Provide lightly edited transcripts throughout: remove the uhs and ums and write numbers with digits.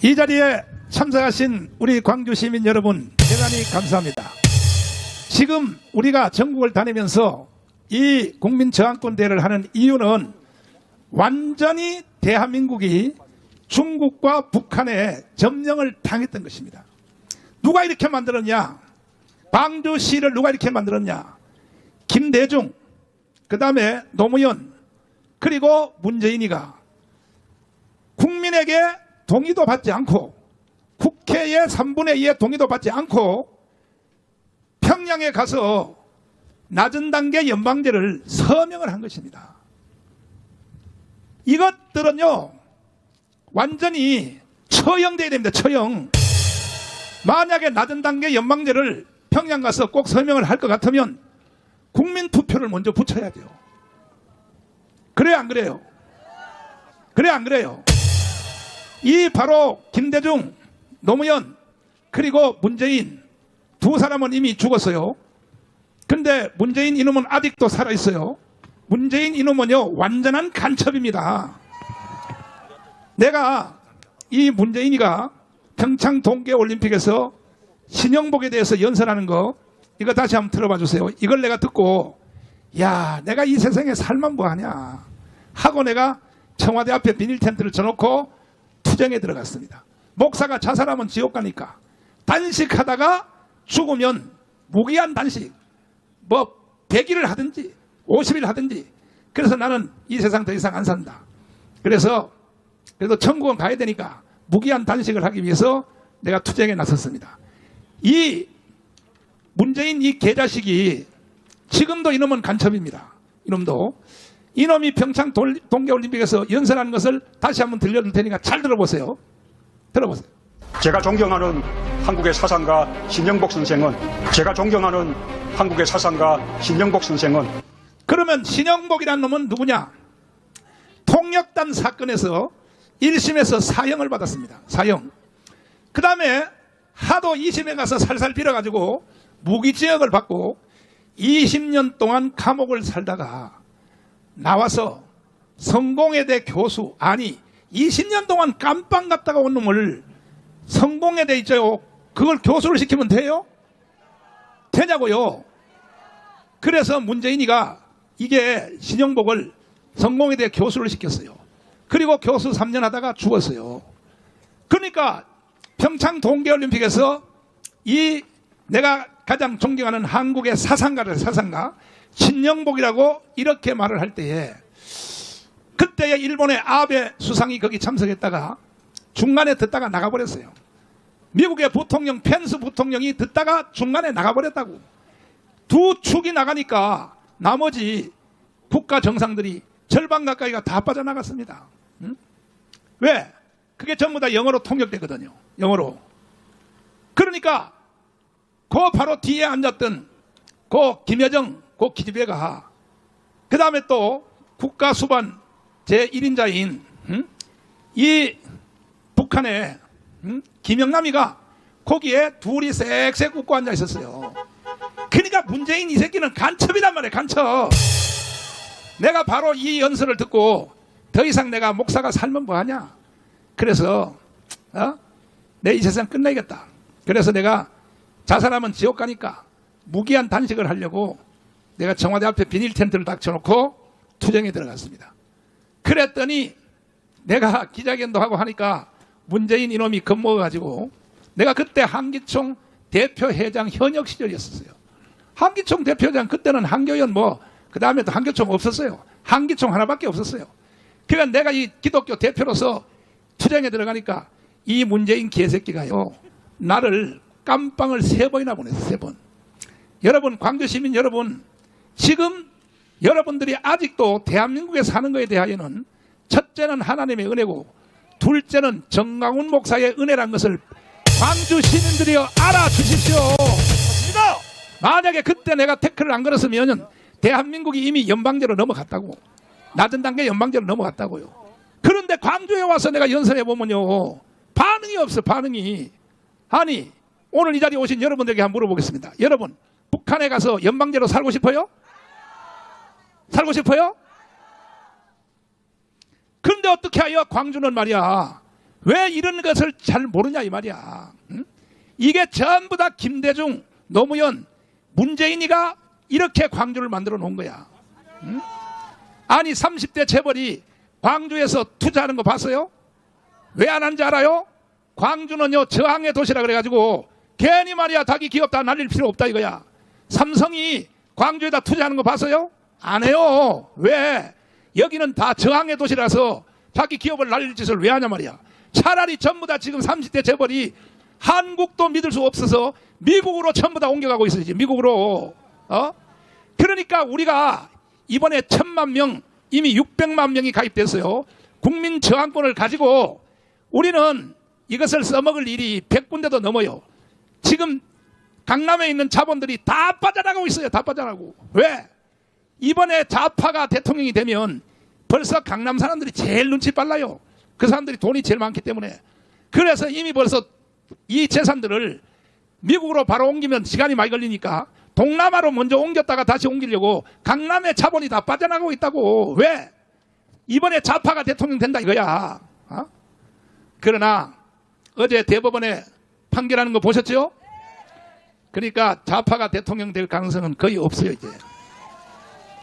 이 자리에 참석하신 우리 광주 시민 여러분 대단히 감사합니다. 지금 우리가 전국을 다니면서 이 국민저항권 대회를 하는 이유는 완전히 대한민국이 중국과 북한의 점령을 당했던 것입니다. 누가 이렇게 만들었냐? 광주시를 누가 이렇게 만들었냐? 김대중, 그 다음에 노무현, 그리고 문재인이가 국민에게 동의도 받지 않고 국회의 3분의 2의 동의도 받지 않고 평양에 가서 낮은 단계 연방제를 서명을 한 것입니다. 이것들은요 완전히 처형돼야 됩니다. 처형. 만약에 낮은 단계 연방제를 평양 가서 꼭 서명을 할 것 같으면 국민투표를 먼저 붙여야 돼요. 그래요 안 그래요? 그래요 안 그래요? 이 바로 김대중, 노무현, 그리고 문재인 두 사람은 이미 죽었어요. 근데 문재인 이놈은 아직도 살아있어요. 문재인 이놈은요 완전한 간첩입니다. 내가 이 문재인이가 평창 동계올림픽에서 신영복에 대해서 연설하는 거 이거 다시 한번 들어봐 주세요. 이걸 내가 듣고 야 내가 이 세상에 살만 뭐하냐 하고 내가 청와대 앞에 비닐 텐트를 쳐놓고 투쟁에 들어갔습니다. 목사가 자살하면 지옥 가니까 단식하다가 죽으면 무기한 단식 뭐 100일을 하든지 50일 하든지 그래서 나는 이 세상 더 이상 안 산다. 그래서 그래도 천국은 가야 되니까 무기한 단식을 하기 위해서 내가 투쟁에 나섰습니다. 이 문재인 이 개자식이 지금도 이놈은 간첩입니다. 이놈이 평창 동계올림픽에서 연설하는 것을 다시 한번 들려줄 테니까 잘 들어보세요. 들어보세요. 제가 존경하는 한국의 사상가 신영복 선생은 그러면 신영복이라는 놈은 누구냐? 통역단 사건에서 1심에서 사형을 받았습니다. 사형. 그 다음에 하도 2심에 가서 살살 빌어가지고 무기징역을 받고 20년 동안 감옥을 살다가 나와서 성공회대 교수, 아니 20년 동안 깜빵 갔다가 온 놈을 성공회대 있죠. 그걸 교수를 시키면 돼요? 되냐고요? 그래서 문재인이가 이게 신영복을 성공회대 교수를 시켰어요. 그리고 교수 3년 하다가 죽었어요. 그러니까 평창 동계올림픽에서 이 내가 가장 존경하는 한국의 사상가 신영복이라고 이렇게 말을 할 때에 그때의 일본의 아베 수상이 거기 참석했다가 중간에 듣다가 나가버렸어요. 미국의 부통령 펜스 부통령이 듣다가 중간에 나가버렸다고. 두 축이 나가니까 나머지 국가 정상들이 절반 가까이가 다 빠져나갔습니다. 응? 왜? 그게 전부 다 영어로 통역되거든요. 영어로. 그러니까 그 바로 뒤에 앉았던 그 김여정 그 기집애가 그 다음에 또 국가수반 제1인자인 이 북한의 김영남이가 거기에 둘이 쌕쌕 웃고 앉아 있었어요. 그러니까 문재인 이 새끼는 간첩이란 말이에요. 간첩. 내가 바로 이 연설을 듣고 더 이상 내가 목사가 살면 뭐하냐. 그래서 내 이 세상 끝내겠다. 그래서 내가 자살하면 지옥 가니까 무기한 단식을 하려고 내가 청와대 앞에 비닐 텐트를 딱 쳐놓고 투쟁에 들어갔습니다. 그랬더니 내가 기자회견도 하고 하니까 문재인 이놈이 겁먹어가지고 내가 그때 한기총 대표회장 현역 시절이었어요. 한기총 대표회장 그때는 한교연 그 다음에 또 한기총 없었어요. 한기총 하나밖에 없었어요. 그러니까 내가 이 기독교 대표로서 투쟁에 들어가니까 이 문재인 개새끼가요 나를 깜빵을 3번이나 보냈어요. 3번. 여러분 광주 시민 여러분 지금 여러분들이 아직도 대한민국에 사는 것에 대하여는 첫째는 하나님의 은혜고 둘째는 정강훈 목사의 은혜란 것을 광주 시민들이여 알아주십시오. 맞습니다. 만약에 그때 내가 태클을 안 걸었으면 대한민국이 이미 연방제로 넘어갔다고. 낮은 단계 연방제로 넘어갔다고요. 그런데 광주에 와서 내가 연설해보면요 반응이 없어. 반응이. 아니 오늘 이 자리에 오신 여러분들에게 한번 물어보겠습니다. 여러분 북한에 가서 연방제로 살고 싶어요? 살고 싶어요? 그런데 어떻게 하여 광주는 말이야 왜 이런 것을 잘 모르냐 이 말이야. 응? 이게 전부 다 김대중, 노무현, 문재인이가 이렇게 광주를 만들어 놓은 거야. 응? 아니 30대 재벌이 광주에서 투자하는 거 봤어요? 왜 안 하는지 알아요? 광주는요 저항의 도시라 그래가지고 괜히 말이야 자기 기업 다 날릴 필요 없다 이거야. 삼성이 광주에다 투자하는 거 봤어요? 안 해요. 왜? 여기는 다 저항의 도시라서 자기 기업을 날릴 짓을 왜 하냐 말이야. 차라리 전부 다 지금 30대 재벌이 한국도 믿을 수 없어서 미국으로 전부 다 옮겨가고 있어야지. 미국으로. 그러니까 우리가 이번에 1000만 명, 이미 600만 명이 가입됐어요. 국민 저항권을 가지고 우리는 이것을 써먹을 일이 100군데도 넘어요. 지금 강남에 있는 자본들이 다 빠져나가고 있어요. 다 빠져나가고. 왜? 이번에 좌파가 대통령이 되면 벌써 강남 사람들이 제일 눈치 빨라요. 그 사람들이 돈이 제일 많기 때문에. 그래서 이미 벌써 이 재산들을 미국으로 바로 옮기면 시간이 많이 걸리니까 동남아로 먼저 옮겼다가 다시 옮기려고 강남의 자본이 다 빠져나가고 있다고. 왜? 이번에 좌파가 대통령 된다 이거야. 그러나 어제 대법원에 판결하는 거 보셨죠? 그러니까 좌파가 대통령 될 가능성은 거의 없어요 이제.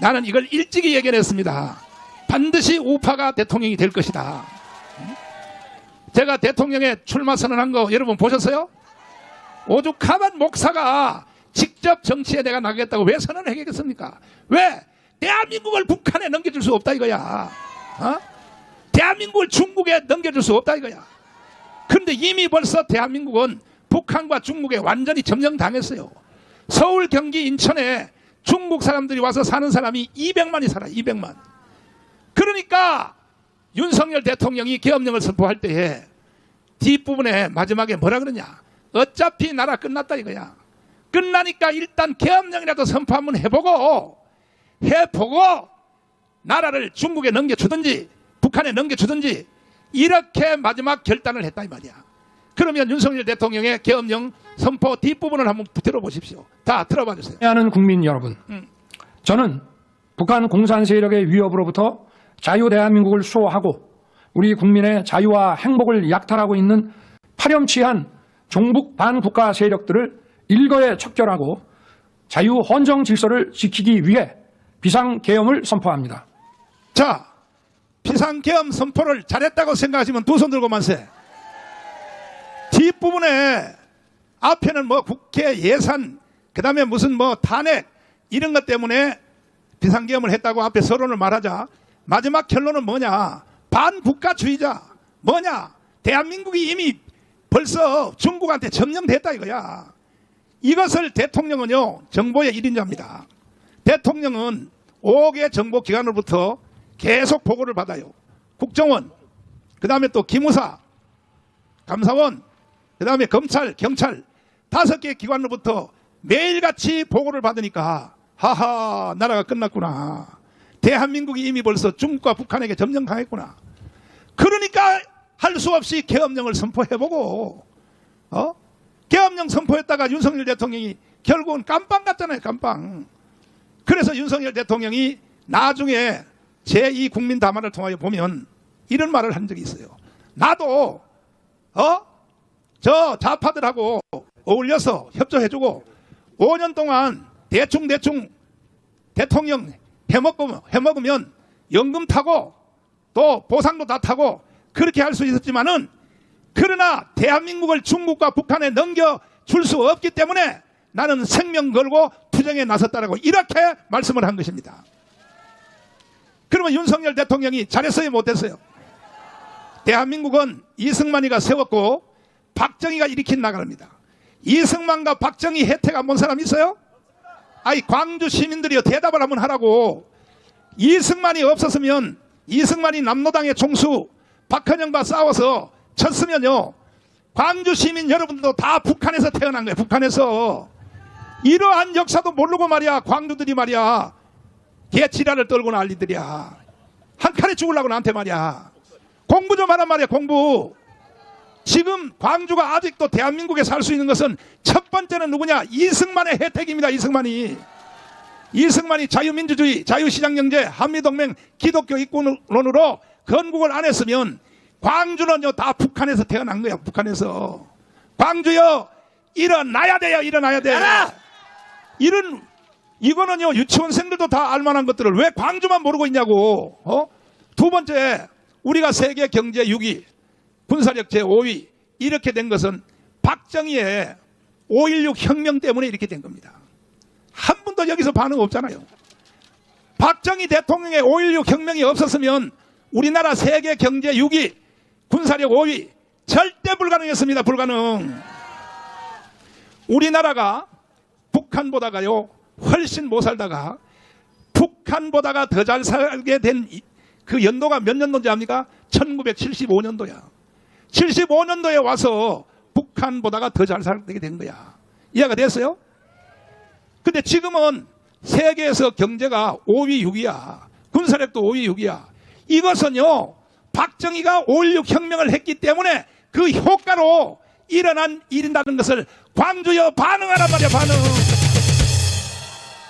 나는 이걸 일찍이 예견했습니다. 반드시 우파가 대통령이 될 것이다. 제가 대통령에 출마 선언한 거 여러분 보셨어요? 오죽하면 목사가 직접 정치에 내가 나가겠다고 왜 선언을 하겠습니까? 왜? 대한민국을 북한에 넘겨줄 수 없다 이거야. 대한민국을 중국에 넘겨줄 수 없다 이거야. 그런데 이미 벌써 대한민국은 북한과 중국에 완전히 점령당했어요. 서울, 경기, 인천에 중국 사람들이 와서 사는 사람이 200만이 살아. 200만. 그러니까 윤석열 대통령이 계엄령을 선포할 때에 뒷부분에 마지막에 뭐라 그러냐. 어차피 나라 끝났다 이거야. 끝나니까 일단 계엄령이라도 선포 한번 해보고 나라를 중국에 넘겨주든지 북한에 넘겨주든지 이렇게 마지막 결단을 했다 이 말이야. 그러면 윤석열 대통령의 계엄령 선포 뒷부분을 한번 들어보십시오. 다 들어봐 주세요. 하는 국민 여러분, 저는 북한 공산 세력의 위협으로부터 자유 대한민국을 수호하고 우리 국민의 자유와 행복을 약탈하고 있는 파렴치한 종북 반국가 세력들을 일거에 척결하고 자유 헌정 질서를 지키기 위해 비상계엄을 선포합니다. 자, 비상계엄 선포를 잘했다고 생각하시면 두 손 들고 만세. 뒷부분에 앞에는 뭐 국회 예산 그 다음에 무슨 뭐 탄핵 이런 것 때문에 비상계엄을 했다고 앞에 서론을 말하자 마지막 결론은 뭐냐. 반국가주의자 뭐냐. 대한민국이 이미 벌써 중국한테 점령됐다 이거야. 이것을 대통령은요 정보의 1인자입니다. 대통령은 5개 정보기관으로부터 계속 보고를 받아요. 국정원, 그 다음에 또 기무사, 감사원, 그 다음에 검찰, 경찰 5개 기관으로부터 매일같이 보고를 받으니까 하하 나라가 끝났구나. 대한민국이 이미 벌써 중국과 북한에게 점령당했구나. 그러니까 할 수 없이 계엄령을 선포해보고 계엄령 선포했다가 윤석열 대통령이 결국은 깜빵 갔잖아요. 깜빵. 그래서 윤석열 대통령이 나중에 제2 국민 담화를 통하여 보면 이런 말을 한 적이 있어요. 나도 저 좌파들하고 어울려서 협조해주고 5년 동안 대충 대통령 해먹으면 연금 타고 또 보상도 다 타고 그렇게 할 수 있었지만은 그러나 대한민국을 중국과 북한에 넘겨줄 수 없기 때문에 나는 생명 걸고 투쟁에 나섰다라고 이렇게 말씀을 한 것입니다. 그러면 윤석열 대통령이 잘했어요 못했어요? 대한민국은 이승만이가 세웠고 박정희가 일으킨 나라입니다. 이승만과 박정희 혜택 안 본 사람 있어요? 아이 광주 시민들이요 대답을 한번 하라고. 이승만이 없었으면 이승만이 남로당의 총수 박헌영과 싸워서 쳤으면요 광주 시민 여러분들도 다 북한에서 태어난 거예요. 북한에서. 이러한 역사도 모르고 말이야 광주들이 말이야 개치라를 떨고 난리들이야. 한 칸에 죽으려고 나한테 말이야. 공부 좀 하란 말이야. 공부. 지금 광주가 아직도 대한민국에 살 수 있는 것은 첫 번째는 누구냐. 이승만의 혜택입니다. 이승만이 자유민주주의 자유시장경제 한미동맹 기독교 입국론으로 건국을 안 했으면 광주는요 다 북한에서 태어난 거야. 북한에서. 광주요 일어나야 돼요. 일어나야 돼. 이거는요 유치원생들도 다 알만한 것들을 왜 광주만 모르고 있냐고. 두 번째, 우리가 세계 경제 6위, 군사력 제5위 이렇게 된 것은 박정희의 5.16 혁명 때문에 이렇게 된 겁니다. 한 분도 여기서 반응 없잖아요. 박정희 대통령의 5.16 혁명이 없었으면 우리나라 세계 경제 6위, 군사력 5위 절대 불가능했습니다. 불가능. 우리나라가 북한보다가요 훨씬 못 살다가 북한보다가 더 잘 살게 된 그 연도가 몇 년도인지 압니까? 1975년도야. 75년도에 와서 북한보다가 더 잘 살게 된 거야. 이해가 됐어요? 근데 지금은 세계에서 경제가 5위 6위야. 군사력도 5위 6위야. 이것은요 박정희가 5.16 혁명을 했기 때문에 그 효과로 일어난 일이라는 것을 광주여 반응하란 말이야. 반응.